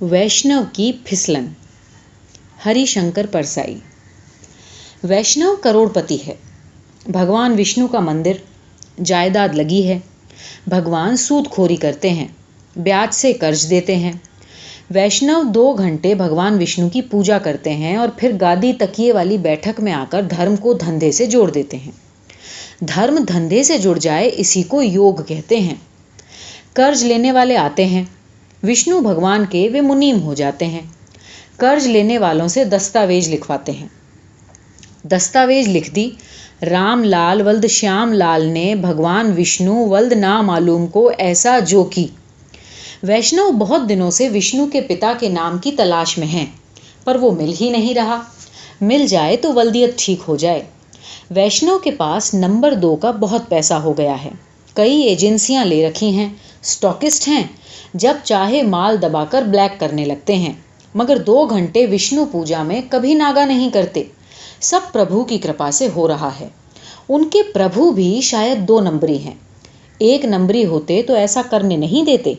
वैष्णव की फिसलन। हरिशंकर परसाई। वैष्णव करोड़पति है। भगवान विष्णु का मंदिर, जायदाद लगी है। भगवान सूदखोरी करते हैं, ब्याज से कर्ज देते हैं। वैष्णव 2 घंटे भगवान विष्णु की पूजा करते हैं और फिर गादी तकिए वाली बैठक में आकर धर्म को धंधे से जोड़ देते हैं। धर्म धंधे से जुड़ जाए, इसी को योग कहते हैं। कर्ज लेने वाले आते हैं, विष्णु भगवान के वे मुनीम हो जाते हैं। कर्ज लेने वालों से दस्तावेज लिखवाते हैं। दस्तावेज लिख दी। राम लाल वल्द श्याम लाल ने भगवान विष्णु वल्द ना मालूम को ऐसा जो की। वैष्णव बहुत दिनों से विष्णु के पिता के नाम की तलाश में हैं, पर वो मिल ही नहीं रहा। मिल जाए तो वल्दियत ठीक हो जाए। वैष्णव के पास नंबर 2 का बहुत पैसा हो गया है। कई एजेंसियां ले रखी हैं, स्टॉकिस्ट हैं। जब चाहे माल दबाकर ब्लैक करने लगते हैं, मगर 2 घंटे विष्णु पूजा में कभी नागा नहीं करते। सब प्रभु की कृपा से हो रहा है। उनके प्रभु भी शायद 2 नंबरी हैं। 1 नंबरी होते तो ऐसा करने नहीं देते।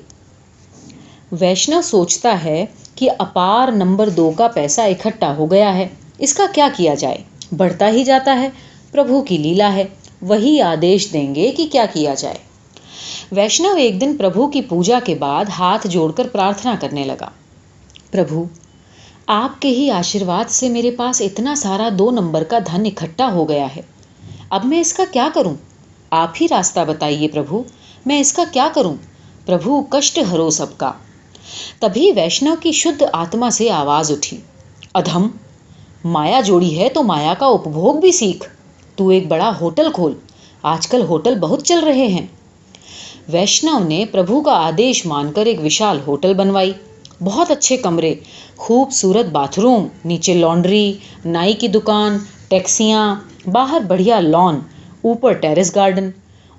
वैष्णव सोचता है कि अपार नंबर 2 का पैसा इकट्ठा हो गया है, इसका क्या किया जाए। बढ़ता ही जाता है। प्रभु की लीला है, वही आदेश देंगे कि क्या किया जाए। वैष्णव एक दिन प्रभु की पूजा के बाद हाथ जोड़कर प्रार्थना करने लगा। प्रभु, आपके ही आशीर्वाद से मेरे पास इतना सारा 2 नंबर का धन इकट्ठा हो गया है। अब मैं इसका क्या करूं? आप ही रास्ता बताइए प्रभु, मैं इसका क्या करूं? प्रभु, कष्ट हरो सबका। तभी वैष्णव की शुद्ध आत्मा से आवाज उठी, अधम, माया जोड़ी है तो माया का उपभोग भी सीख। तू एक बड़ा होटल खोल, आजकल होटल बहुत चल रहे हैं। वैष्णव ने प्रभु का आदेश मानकर एक विशाल होटल बनवाई। बहुत अच्छे कमरे, खूबसूरत बाथरूम, नीचे लॉन्ड्री, नाई की दुकान, टैक्सियाँ, बाहर बढ़िया लॉन, ऊपर टेरेस गार्डन।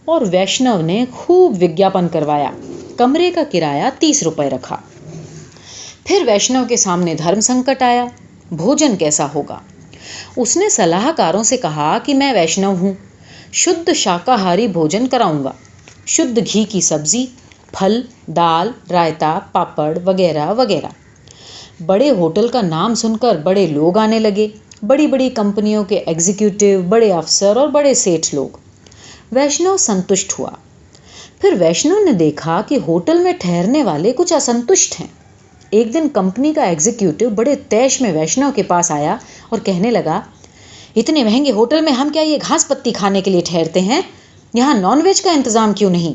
और वैष्णव ने खूब विज्ञापन करवाया। कमरे का किराया 30 रुपए रखा। फिर वैष्णव के सामने धर्म संकट आया। भोजन कैसा होगा? उसने सलाहकारों से कहा कि मैं वैष्णव हूँ, शुद्ध शाकाहारी भोजन कराऊंगा। शुद्ध घी की सब्जी, फल, दाल, रायता, पापड़ वगैरह वगैरह। बड़े होटल का नाम सुनकर बड़े लोग आने लगे। बड़ी बड़ी कंपनियों के एग्जीक्यूटिव, बड़े अफसर और बड़े सेठ लोग। वैष्णव संतुष्ट हुआ। फिर वैष्णव ने देखा कि होटल में ठहरने वाले कुछ असंतुष्ट हैं। एक दिन कंपनी का एग्जीक्यूटिव बड़े तैश में वैष्णव के पास आया और कहने लगा, इतने महंगे होटल में हम क्या ये घास पत्ती खाने के लिए ठहरते हैं? यहाँ नॉनवेज का इंतजाम क्यों नहीं?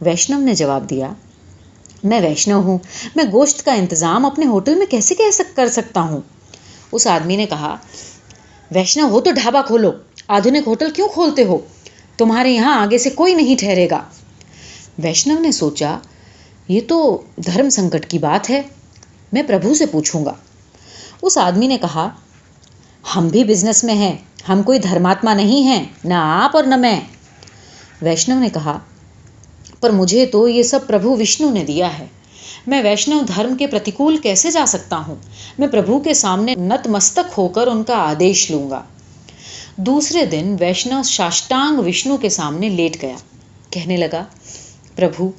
वैष्णव ने जवाब दिया, मैं वैष्णव हूँ, मैं गोश्त का इंतजाम अपने होटल में कैसे कर सकता हूँ? उस आदमी ने कहा, वैष्णव हो तो ढाबा खोलो, आधुनिक होटल क्यों खोलते हो? तुम्हारे यहाँ आगे से कोई नहीं ठहरेगा। वैष्णव ने सोचा, ये तो धर्म संकट की बात है, मैं प्रभु से पूछूंगा। उस आदमी ने कहा, हम भी बिजनेस में हैं, हम कोई धर्मात्मा नहीं हैं, न आप और न मैं। वैष्णव ने कहा, पर मुझे तो ये सब प्रभु विष्णु ने दिया है। मैं वैष्णव धर्म के प्रतिकूल कैसे जा सकता हूँ? मैं प्रभु के सामने नतमस्तक होकर उनका आदेश लूंगा। दूसरे दिन वैष्णव साष्टांग विष्णु के सामने लेट गया। कहने लगा, प्रभु,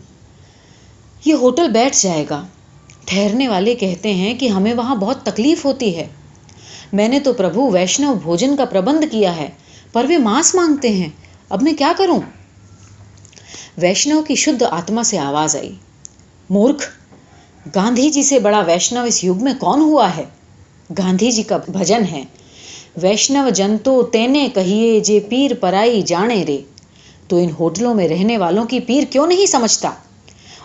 ये होटल बैठ जाएगा। ठहरने वाले कहते हैं कि हमें वहाँ बहुत तकलीफ होती है। मैंने तो प्रभु वैष्णव भोजन का प्रबंध किया है, पर वे मांस मांगते हैं। अब मैं क्या करूं? वैष्णव की शुद्ध आत्मा से आवाज आई, मूर्ख, गांधी जी से बड़ा वैष्णव इस युग में कौन हुआ है? गांधी जी का भजन है, वैष्णव जन तो तेने कहिए जे पीर पराई जाने रे। तो इन होटलों में रहने वालों की पीर क्यों नहीं समझता?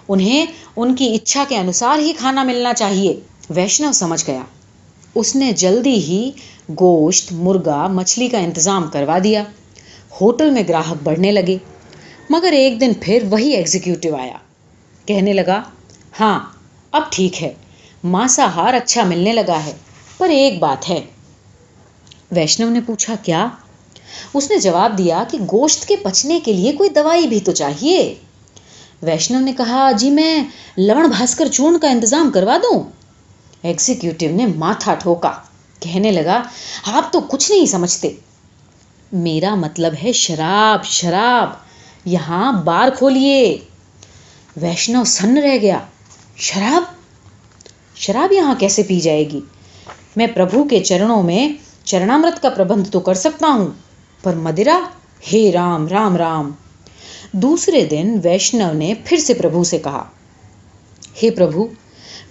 उन्हें उनकी इच्छा के अनुसार ही खाना मिलना चाहिए। वैष्णव समझ गया। उसने जल्दी ही गोश्त, मुर्गा, मछली का इंतजाम करवा दिया। होटल में ग्राहक बढ़ने लगे। मगर एक दिन फिर वही एग्जीक्यूटिव आया। कहने लगा, हाँ, अब ठीक है, मांसाहार अच्छा मिलने लगा है, पर एक बात है। वैष्णव ने पूछा, क्या? उसने जवाब दिया कि गोश्त के पचने के लिए कोई दवाई भी तो चाहिए। वैष्णव ने कहा, जी मैं लवण भास्कर चूर्ण का इंतजाम करवा दूं? एग्जीक्यूटिव ने माथा ठोका। कहने लगा, आप तो कुछ नहीं समझते। मेरा मतलब है शराब, शराब। यहाँ बार खोलिए। वैष्णव सन्न रह गया। शराब? शराब यहाँ कैसे पी जाएगी? मैं प्रभु के चरणों में चरणामृत का प्रबंध तो कर सकता हूँ, पर मदिरा, हे राम राम राम। दूसरे दिन वैष्णव ने फिर से प्रभु से कहा, हे प्रभु,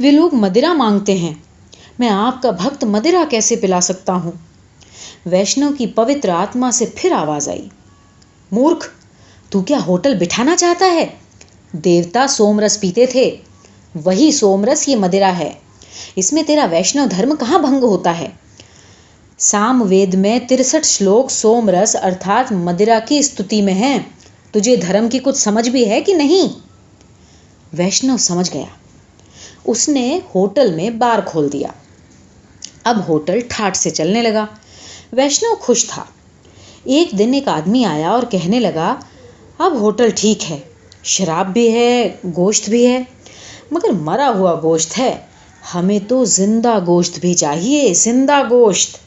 वे लोग मदिरा मांगते हैं, मैं आपका भक्त मदिरा कैसे पिला सकता हूँ? वैष्णव की पवित्र आत्मा से फिर आवाज आई, मूर्ख, तू क्या होटल बिठाना चाहता है? देवता सोमरस पीते थे, वही सोमरस ये मदिरा है। इसमें तेरा वैष्णव धर्म कहाँ भंग होता है? सामवेद में 63 श्लोक सोमरस अर्थात मदिरा की स्तुति में हैं। तुझे धर्म की कुछ समझ भी है कि नहीं? वैष्णव समझ गया। उसने होटल में बार खोल दिया। अब होटल ठाठ से चलने लगा। वैष्णव खुश था। एक दिन एक आदमी आया और कहने लगा, अब होटल ठीक है, शराब भी है, गोश्त भी है, मगर मरा हुआ गोश्त है, हमें तो जिंदा गोश्त भी चाहिए, जिंदा गोश्त।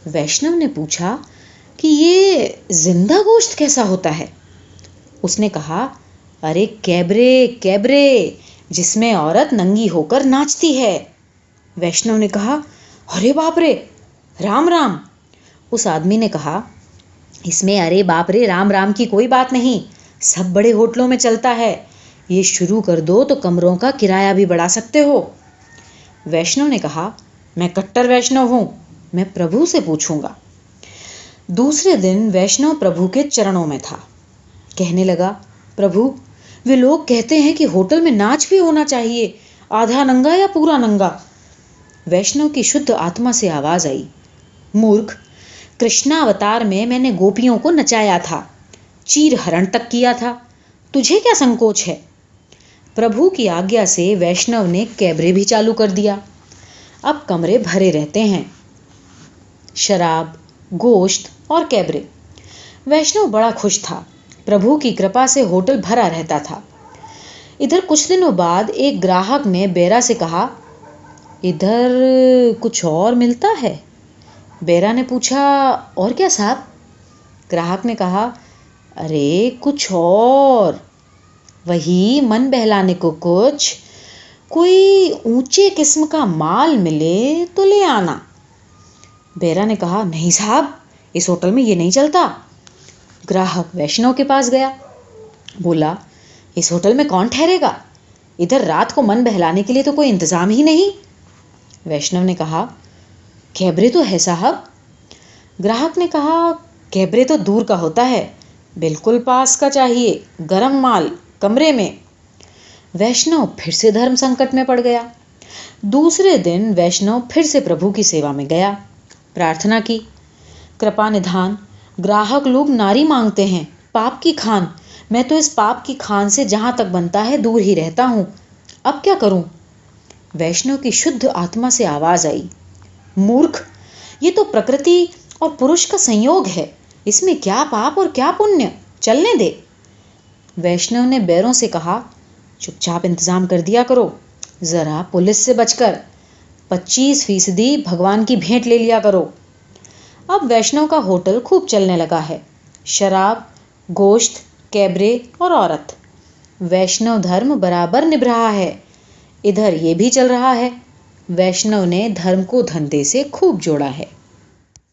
वैष्णव ने पूछा कि ये जिंदा गोश्त कैसा होता है? उसने कहा, अरे कैबरे कैबरे, जिसमें औरत नंगी होकर नाचती है। वैष्णव ने कहा, अरे बाप रे, राम राम। उस आदमी ने कहा, इसमें अरे बाप रे राम राम की कोई बात नहीं, सब बड़े होटलों में चलता है, ये शुरू कर दो तो कमरों का किराया भी बढ़ा सकते हो। वैष्णव ने कहा, मैं कट्टर वैष्णव हूं, मैं प्रभु से पूछूंगा। दूसरे दिन वैष्णव प्रभु के चरणों में था। कहने लगा, प्रभु, वे लोग कहते हैं कि होटल में नाच भी होना चाहिए, आधा नंगा या पूरा नंगा। वैष्णव की शुद्ध आत्मा से आवाज आई, मूर्ख, कृष्णावतार में मैंने गोपियों को नचाया था, चीर हरण तक किया था, तुझे क्या संकोच है? प्रभु की आज्ञा से वैष्णव ने कैबरे भी चालू कर दिया। अब कमरे भरे रहते हैं, शराब, गोश्त और कैबरे। वैष्णव बड़ा खुश था। प्रभु की कृपा से होटल भरा रहता था। इधर कुछ दिनों बाद एक ग्राहक ने बेरा से कहा, इधर कुछ और मिलता है? बेरा ने पूछा, और क्या साहब? ग्राहक ने कहा, अरे कुछ और, वही मन बहलाने को कुछ, कोई ऊंचे किस्म का माल मिले तो ले आना। बेरा ने कहा, नहीं साहब, इस होटल में ये नहीं चलता। ग्राहक वैष्णव के पास गया, बोला, इस होटल में कौन ठहरेगा? इधर रात को मन बहलाने के लिए तो कोई इंतजाम ही नहीं। वैष्णव ने कहा, कैबरे तो है साहब। ग्राहक ने कहा, कैबरे तो दूर का होता है, बिल्कुल पास का चाहिए, गरम माल, कमरे में। वैष्णव फिर से धर्म संकट में पड़ गया। दूसरे दिन वैष्णव फिर से प्रभु की सेवा में गया। प्रार्थना की, कृपा निधान, ग्राहक लोग नारी मांगते हैं, पाप की खान, मैं तो इस पाप की खान से जहां तक बनता है दूर ही रहता हूं, अब क्या करूं? वैष्णव की शुद्ध आत्मा से आवाज आई, मूर्ख, ये तो प्रकृति और पुरुष का संयोग है, इसमें क्या पाप और क्या पुण्य, चलने दे। वैष्णव ने बैरों से कहा, चुपचाप इंतजाम कर दिया करो, जरा पुलिस से बचकर 25% भगवान की भेंट ले लिया करो। अब वैष्णव का होटल खूब चलने लगा है, शराब, गोश्त, कैबरे और औरत। वैष्णव धर्म बराबर निभ रहा है। इधर ये भी चल रहा है। वैष्णव ने धर्म को धंधे से खूब जोड़ा है।